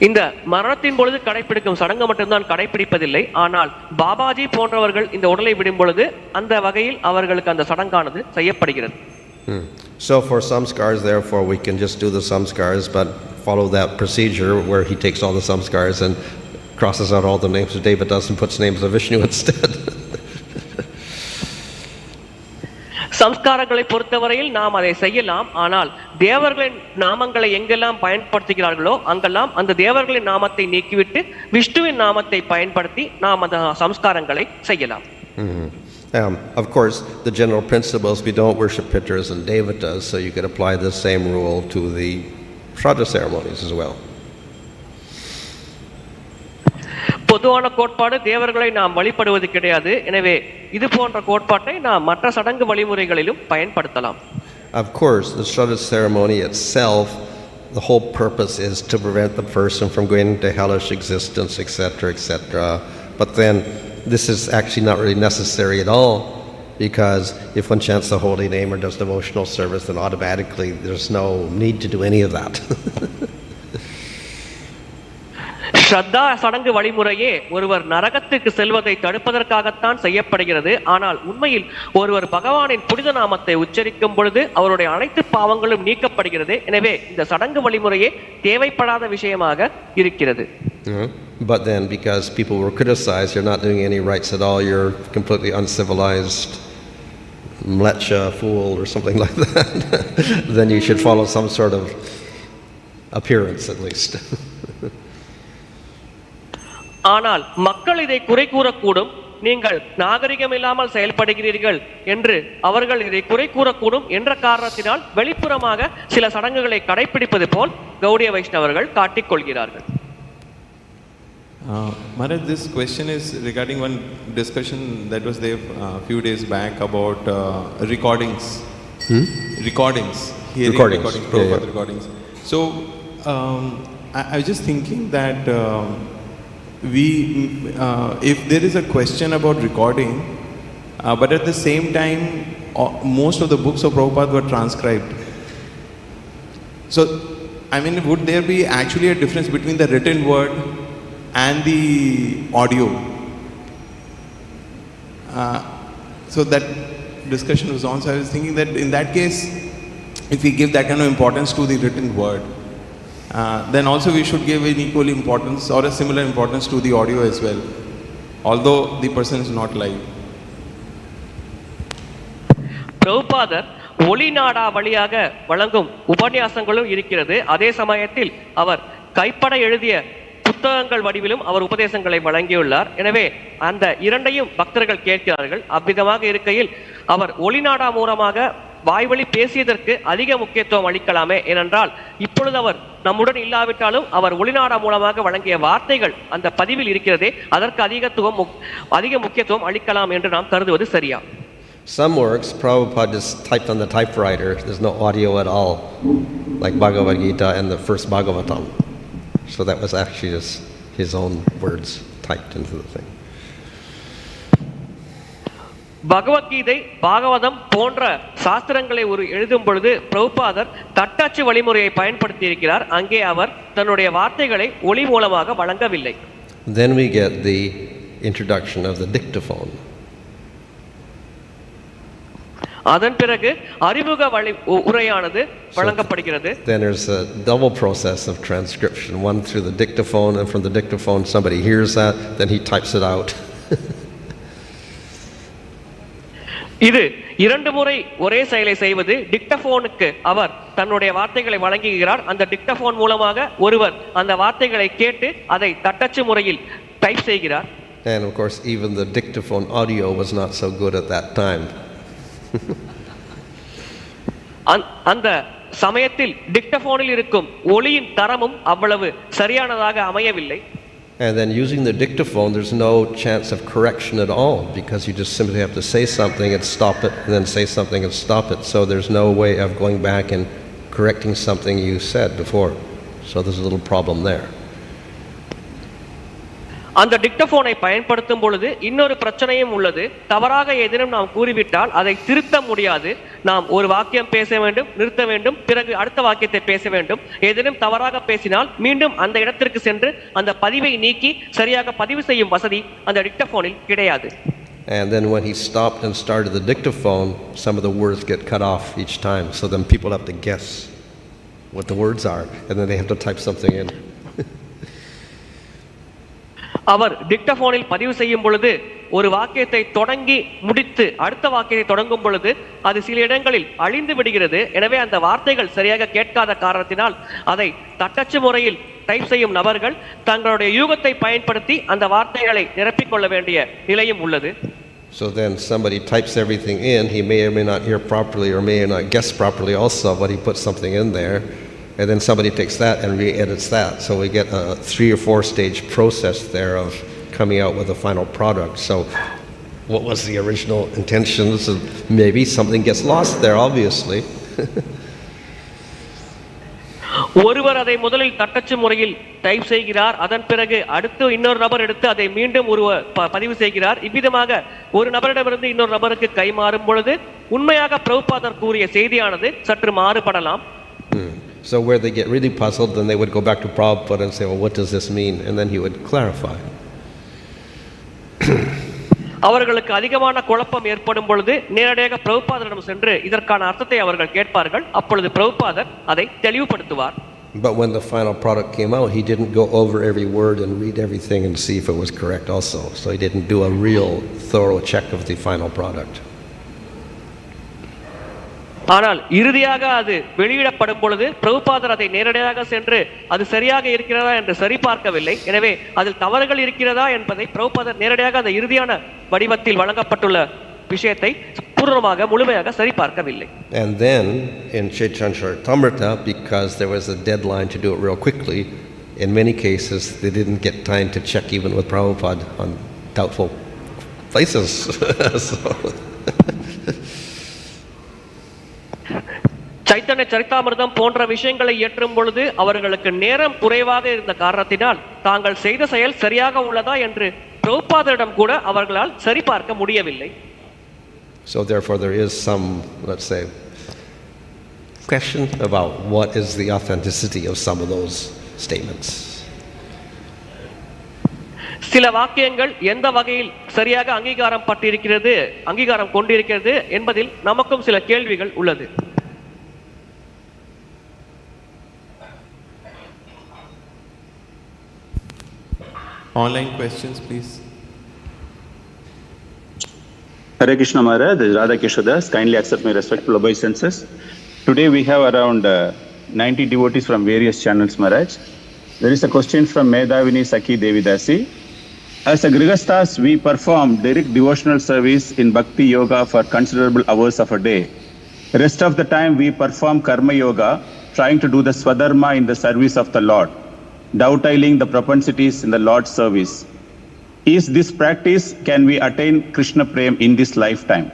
இந்த மரணத்தின் பொழுது கடைபிடிக்கும் சடங்கு மட்டும்தான் கடைபிடிப்பதில்லை. ஆனால் பாபாஜி போன்றவர்கள் இந்த உடலை விடும் பொழுது அந்த வகையில் அவர்களுக்கு அந்த சடங்கானது செய்யப்படுகிறது. So for samskars, therefore, we can just do the samskars, but follow that procedure where he takes all the samskars and crosses out all the names of Devatas and puts names of Vishnu instead. சம்ஸ்காரங்களை பொறுத்தவரையில் நாம் அதை செய்யலாம். ஆனால் தேவர்களின் நாமங்களை எங்கெல்லாம் பயன்படுத்துகிறார்களோ அங்கெல்லாம் அந்த தேவர்களின் நாமத்தை நீக்கிவிட்டு விஷ்ணுவின் நாமத்தை பயன்படுத்தி நாம் அந்த சம்ஸ்காரங்களை செய்யலாம். Of course, the general principle is we don't worship Pitras and Devatas, so you could apply the same rule to the Shraddha ceremonies as well. பொதுவான கோட்பாடு தேவர்களை நாம் வழிபடுவது கிடையாது. எனவே இது போன்ற கோட்பாட்டை நாம் மற்ற சடங்கு வழிமுறைகளிலும் பயன்படுத்தலாம். Of course, the Shraddha ceremony itself, the whole purpose is to prevent the person from going into hellish existence, etc., etc. But then this is actually not really necessary at all, because if one chants the holy name or does devotional service, then automatically there's no need to do any of that. ஸ்ரத்தா சடங்கு வழிமுறையே ஒருவர் நரகத்துக்கு செல்வதை தடுப்பதற்காகத்தான் செய்யப்படுகிறது. ஆனால் உண்மையில் ஒருவர் பகவானின் புனித நாமத்தை உச்சரிக்கும் பொழுது அவருடைய அனைத்து பாவங்களும் நீக்கப்படுகிறது. எனவே இந்த சடங்கு வழிமுறையே தேவைப்படாத விஷயமாக இருக்கிறது. But then because people were criticized, you're not doing any rites at all, you're completely uncivilized mlecha fool or something like that, then you should follow some sort of appearance at least. ஆனால் மக்கள் இதை குறை கூறக்கூடும். நீங்கள் நாகரிகம் இல்லாமல் செயல்படுகிறீர்கள் என்று அவர்கள் இதை குறை கூறக்கூடும் என்ற காரணத்தினால் வெளிப்புறமாக சில சடங்குகளை கடைபிடிப்பது போல் கௌடிய வைஷ்ணவர்கள் காட்டிக் கொள்கிறார்கள். Maharaj, this question is regarding one discussion that was there a few days back about recordings. Recordings. Prabhupada recordings. So, I was just thinking that if there is a question about recording, but at the same time, most of the books of Prabhupada were transcribed. So, I mean, would there be actually a difference between the written word and the audio? So that discussion was on. So I was thinking that in that case, if we give that kind of importance to the written word, then also we should give an equal importance or a similar importance to the audio as well, although the person is not live. பிரபுபாதர் ஒளிநாடா வழியாக வழங்கும் உபன்யாசங்களும் இருக்கிறது. அதே சமயத்தில் அவர் கைப்பட எழுதிய புத்தகங்கள் வடிவிலும் அவர் உபதேசங்களை வழங்கியுள்ளார். எனவே அந்த இரண்டையும் பக்தர்கள் கேட்கிறார்கள். அவ்விதமாக இருக்கையில் அவர் ஒளிநாடா மூலமாக வாய்வழி பேசியதற்கு அதிக முக்கியத்துவம் அளிக்கலாமே. ஏனென்றால் இப்பொழுது அவர் நம்முடன் இல்லாவிட்டாலும் அவர் ஒளிநாடா மூலமாக வழங்கிய வார்த்தைகள் அந்த பதிவில் இருக்கிறதே, அதற்கு அதிக முக்கியத்துவம் அளிக்கலாம் என்று நாம் கருதுவது சரியா? Some works Prabhupada just typed on the typewriter. There's no audio at all, like Bhagavad Gita and the first Bhagavatam. So that was actually just his own words typed into the thing. Bhagavad Gita, Bhagavatam போன்ற சாஸ்திரங்களை எழுதும் பொழுது பிரபுபாதர் தட்டச்சு வழிமுறையை பயன்படுத்தி இருக்கிறார். அங்கே அவர் தன்னுடைய வார்த்தைகளை ஒளி மூலமாக வழங்கவில்லை. Then we get the introduction of the dictaphone. அதன் பிறகு அறிமுக உரையானது வழங்கப்படுகிறது. Then there's a double process of transcription, one through the dictaphone, and from the dictaphone somebody hears that, then he types it out. இது இரண்டு முறை ஒரே செயலை செய்வது. டிக்டபோனுக்கு அவர் தன்னுடைய வார்த்தைகளை வழங்குகிறார். அந்த டிக்டபோன் மூலமாக ஒருவர் அந்த வார்த்தைகளை கேட்டு அதை தட்டச்சு முறையில் டைப் செய்கிறார். And of course even the dictaphone audio was not so good at that time. அந்த சமயத்தில் டிக்டபோனில் இருக்கும் ஒளியின் தரமும் அவ்வளவு சரியானதாக அமையவில்லை. And then using the dictaphone, there's no chance of correction at all, because you just simply have to say something and stop it, and then say something and stop it. So there's no way of going back and correcting something you said before. So there's a little problem there. அந்த டிக்டபோனை பயன்படுத்தும் பொழுது இன்னொரு பிரச்சனையும் உள்ளது. தவறாக ஏதேனும் நாம் கூறிவிட்டால் அதை திருத்த முடியாது. நாம் ஒரு வாக்கியம் பேச வேண்டும், நிறுத்த வேண்டும், பிறகு அடுத்த வாக்கியத்தை பேச வேண்டும். ஏதேனும் தவறாக பேசினால் மீண்டும் அந்த இடத்திற்கு சென்று அந்த பதிவை நீக்கி சரியாக பதிவு செய்யும் வசதி அந்த டிக்டபோனில் கிடையாது. And then when he stopped and started the dictaphone, some of the words get cut off each time. So then people have to guess what the words are, and then they have to type something in. அவர் டிக்டபோனில் பதிவு செய்யும் பொழுது ஒரு வாக்கியத்தை தொடங்கி முடித்து அடுத்த வாக்கியத்தை தொடங்கும் பொழுது அது சில இடங்களில் அழிந்து விடுகிறது. எனவே அந்த வார்த்தைகள் சரியாக கேட்காத காரணத்தினால் அதை தட்டச்சு முறையில் டைப் செய்யும் நபர்கள் தங்களுடைய யூகத்தை பயன்படுத்தி அந்த வார்த்தைகளை நிரப்பிக்கொள்ள வேண்டிய நிலையும் உள்ளது. So then somebody types everything in, he may or may not hear properly or may not guess properly also, but he puts something in there, and then somebody takes that and re-edits that. So we get a 3 or 4 stage process there of coming out with a final product. So what was the original intentions? Maybe something gets lost there, obviously. ஒருவர் அதை முதலில் தட்டச்சு முறையில் type செய்கிறார், அதன் பிறகு அடுத்து இன்னொரு நபர் எடுத்து அதை மீண்டும் பதிவு செய்கிறார். இவ்விதமாக ஒரு நபரிடமிருந்து இன்னொரு நபருக்கு கைமாறும் பொழுது உண்மையாக பிரபுபாதர் கூறிய செய்தியானது சற்று மாறுபடலாம். So where they get really puzzled, then they would go back to Prabhupada and say, well, what does this mean? And then he would clarify. அவர்களுக்கு அதிகமான குழப்பம் ஏற்படும் பொழுது நேரடியாக பிரபுபாதரிடம் சென்று இதற்கான அர்த்தத்தை அவர்கள் கேட்பார்கள். அப்பொழுது பிரபுபாதர் அதை தெளிவுபடுத்துவார். But when the final product came out, he didn't go over every word and read everything and see if it was correct also. So he didn't do a real thorough check of the final product. ஆனால் இறுதியாக அது வெளியிடப்படும் பொழுது பிரபுபாதர் அதை நேரடியாக சென்று அது சரியாக இருக்கிறதா என்று சரிபார்க்கவில்லை. எனவே அதில் தவறுகள் இருக்கிறதா என்பதை பிரபுபாதர் நேரடியாக அந்த இறுதியான வடிவத்தில் வழங்கப்பட்டுள்ள விஷயத்தை பூர்ணமாக முழுமையாக சரிபார்க்கவில்லை. And then in Chaitanya Charitamrita, because there was a deadline to do it real quickly, in many cases they didn't get time to check even with Prabhupada on doubtful places. So Chaitanya சரிதாமிர்தம் போன்ற விஷயங்களை இயற்றும் பொழுது அவர்களுக்கு நேரம் குறைவாக இருந்த காரணத்தினால் தாங்கள் செய்த செயல் சரியாக உள்ளதா என்று பிரபுபாதரிடம் கூட அவர்களால் சரிபார்க்க முடியவில்லை. So therefore there is some, let's say, question about what is the authenticity of some of those statements. சில வாக்கியங்கள் எந்த வகையில் சரியாக அங்கீகாரம் கொண்டிருக்கிறது என்பதில் நமக்கும் சில கேள்விகள் உள்ளது. Online questions, please. Hare Krishna Maharaj, this is Radha Keshadas. Kindly accept my respectful obeisances. Today we have around 90 devotees from various channels, Maharaj. There is a question from Medhavini Sakhi Devidasi. As a Grihasthas, we perform direct devotional service in Bhakti Yoga for considerable hours of a day. Rest of the time we perform Karma Yoga, trying to do the Swadharma in the service of the Lord, dovetailing the propensities in the Lord's service. Is this practice, can we attain Krishna Prem in this lifetime?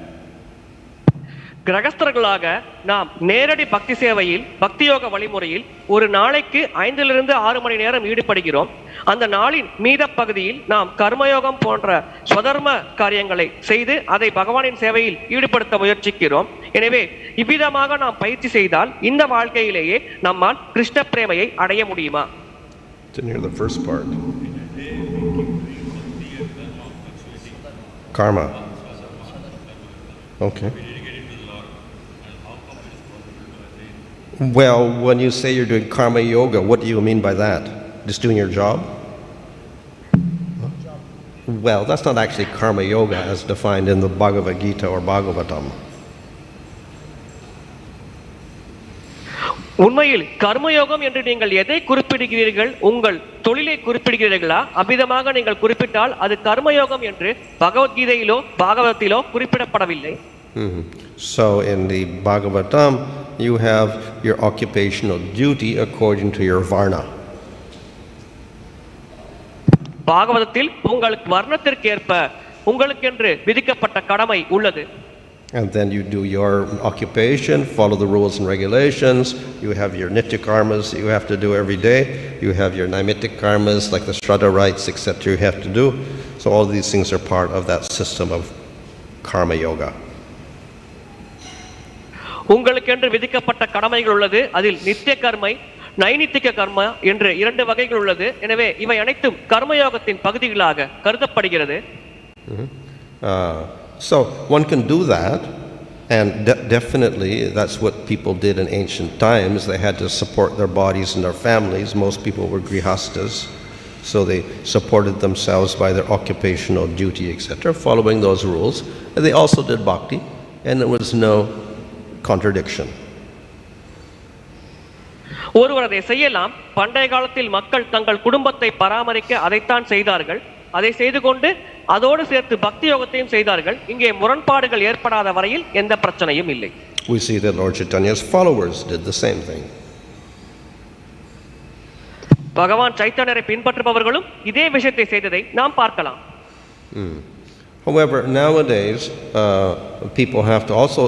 கிரகஸ்தர்களாக நாம் நேரடி பக்தி சேவையில் பக்தி யோக வழிமுறையில் ஒரு நாளைக்கு 5 to 6 மணி நேரம் ஈடுபடுகிறோம். அந்த நாளின் மீத பகுதியில் நாம் கர்மயோகம் போன்ற ஸ்வதர்ம காரியங்களை செய்து அதை பகவானின் சேவையில் ஈடுபடுத்த முயற்சிக்கிறோம். எனவே இவ்விதமாக நாம் பயிற்சி செய்தால் இந்த வாழ்க்கையிலேயே நம்மால் கிருஷ்ண பிரேமையை அடைய முடியுமா? Didn't hear the first part. Karma. Okay. Well, when you say you're doing karma yoga, what do you mean by that? Just doing your job? Well, that's not actually karma yoga as defined in the Bhagavad Gita or Bhagavatam. உண்மையில் கர்மயோகம் என்று நீங்கள் எதை குறிப்பிடுகிறீர்கள்? உங்கள் தொழிலை குறிப்பிடுகிறீர்களா? அபிதமாக நீங்கள் குறிப்பிட்டால் அது கர்மயோகம் என்று பகவத்கீதையிலோ பாகவதத்திலோ குறிப்பிடப்படவில்லை. So in the Bhagavatam, you have your occupational duty according to your varna. பாகவதத்தில் உங்களுக்கு வர்ணத்திற்கேற்ப உங்களுக்கென்று விதிக்கப்பட்ட கடமை உள்ளது. And then you do your occupation, follow the rules and regulations. You have your nitya karmas you have to do every day. You have your naimitic karmas like the Shraddha rites, etc. you have to do. So all these things are part of that system of karma yoga. உங்களுக்கென்று விதிக்கப்பட்ட கடமைகள் உள்ளது. அதில் நித்திய கர்மை, நைமித்திக கர்மா என்று 2 வகைகள் உள்ளது. எனவே இவை அனைத்தும் கர்மயோகத்தின் பகுதிகளாக கருதப்படுகிறது. So one can do that, and definitely that's what people did in ancient times. They had to support their bodies and their families. Most people were grihastas. So they supported themselves by their occupational duty, etc., following those rules. And they also did bhakti, and there was no contradiction. ஒருவர் அதை செய்யலாம். பண்டைய காலத்தில் மக்கள் தங்கள் குடும்பத்தை பராமரிக்க அதைத்தான் செய்தார்கள். அதை செய்து கொண்டு அதோடு சேர்த்து பக்தி யோகத்தையும் செய்தார்கள். இங்கே முரண்பாடுகள் ஏற்படாத வரையில் எந்த பிரச்சனையும் இல்லை. We see that Lord Chaitanya's followers did the same thing. பகவான் சைத்தன்யரை பின்பற்றுபவர்களும் இதே விஷயத்தை செய்ததை நாம் பார்க்கலாம். However, nowadays, people have to also,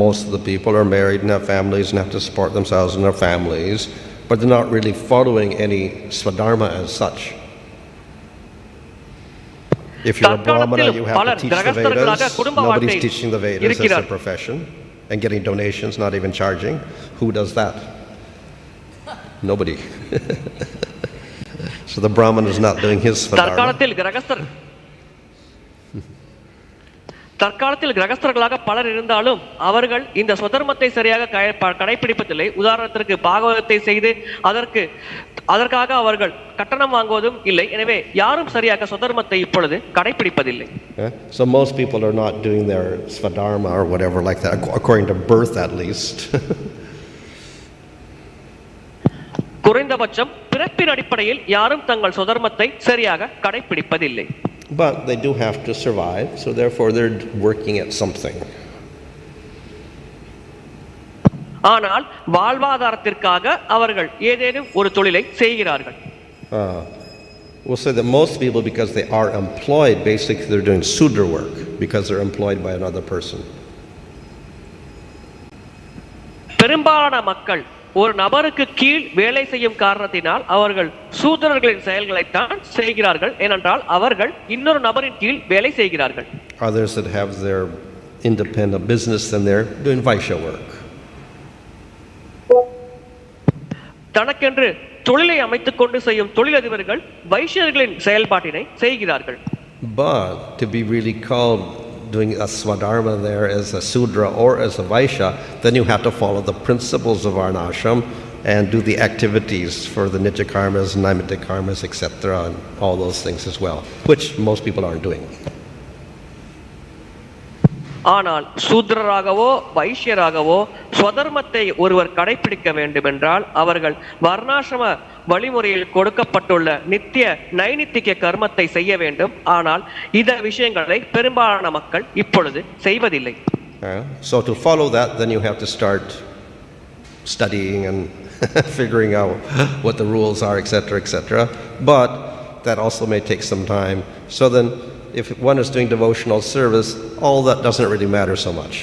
most of the people are married and have families and have to support themselves and their families, but they're not really following any swadharma as such. If you're a Brahmana, you have to teach the Vedas. Nobody's teaching the Vedas as a profession and getting donations, not even charging. Who does that? Nobody. So the Brahman is not doing his swadharma. தற்காலத்தில் கிரகஸ்தர்களாக பலர் இருந்தாலும் அவர்கள் இந்த சுதர்மத்தை சரியாக கடைபிடிப்பதில்லை. உதாரணத்திற்கு பாகவதத்தை செய்து அதற்காக அவர்கள் கட்டணம் வாங்குவதும் இல்லை. எனவே யாரும் சரியாக சுதர்மத்தை இப்பொழுது கடைபிடிப்பதில்லை. So most people are not doing their svadharma or whatever like that, according to birth at least. குறைந்தபட்சம் பிறப்பின் அடிப்படையில் யாரும் தங்கள் சுதர்மத்தை சரியாக கடைபிடிப்பதில்லை. But they do have to survive, so therefore they're working at something. ஆனால் வாழ்வாதாரத்திற்காக அவர்கள் ஏதேனும் ஒரு தொழிலை செய்கிறார்கள். We'll say that most people, because they are employed, basically they're doing sudra work because they're employed by another person. பெரும்பாலான மக்கள் ஒரு நபருக்கு கீழ் வேலை செய்யும் காரணத்தினால் அவர்கள் சூத்திரர்களின் செயல்களைத்தான் செய்கிறார்கள். ஏனென்றால் அவர்கள் இன்னொரு நபரின் கீழ் வேலை செய்கிறார்கள். Others that have their independent business, then they're doing vaishya work. தனக்கென்று தொழிலை அமைத்துக் கொண்டு செய்யும் தொழிலதிபர்கள் வைஷ்யர்களின் செயல்பாட்டினை செய்கிறார்கள். But to be really called doing a swadharma there as a sudra or as a vaishya, then you have to follow the principles of varnashram and do the activities for the nitya karmas, naimitya karmas, etc., and all those things as well, which most people aren't doing. ஆனால் சூத்ரராகவோ வைஷ்யராகவோ ஸ்வதர்மத்தை ஒருவர் கடைபிடிக்க வேண்டும் என்றால் அவர்கள் வர்ணாசிரம வழிமுறையில் கொடுக்கப்பட்டுள்ள நித்திய நைனித்திக கர்மத்தை செய்ய வேண்டும். ஆனால் இந்த விஷயங்களை பெரும்பாலான மக்கள் இப்பொழுது செய்வதில்லை. So to follow that, then you have to start studying and figuring out what the rules are, etc., etc. But that also may take some time. So then if one is doing devotional service, all that doesn't really matter so much.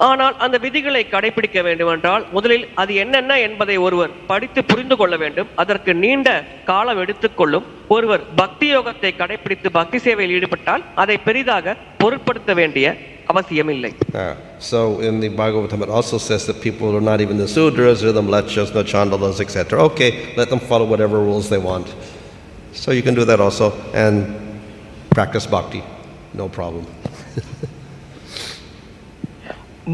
ஆனால் அந்த விதிகளை கடைபிடிக்க வேண்டும் என்றால் முதலில் அது என்னென்ன என்பதை ஒருவர் படித்து புரிந்து கொள்ள வேண்டும். அதற்கு நீண்ட காலம் எடுத்துக்கொள்ளும். ஒருவர் பக்தி யோகத்தை கடைபிடித்து பக்தி சேவையில் ஈடுபட்டால் அதை பெரிதாக பொருட்படுத்த வேண்டிய அவசியம் இல்லை. So in the Bhagavatam it also says that people who are not even the Sudras or the Mlechas, the Chandalas, etc., okay, let them follow whatever rules they want. So you can do that also and practice bhakti, no problem.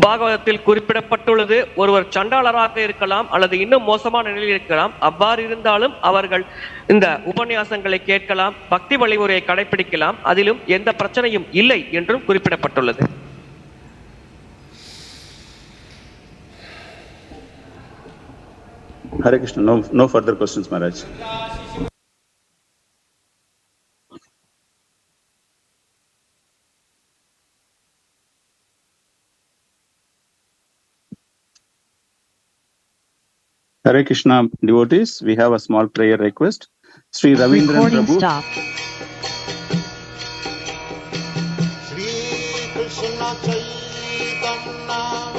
பாகவதத்தில் குறிப்பிடப்பட்டுள்ளது ஒருவர் சண்டாளராக இருக்கலாம் அல்லது இன்னும் மோசமான நிலையில் இருக்கலாம். அவ்வாறு இருந்தாலும் அவர்கள் இந்த உபன்யாசங்களை கேட்கலாம், பக்தி வழிமுறையை கடைபிடிக்கலாம், அதிலும் எந்த பிரச்சனையும் இல்லை என்றும் குறிப்பிடப்பட்டுள்ளது. Hare Krishna. No further questions, Maharaj. Hare Krishna devotees, we have a small prayer request. Sri Ravindran Prabhu. Shri Kṛṣṇa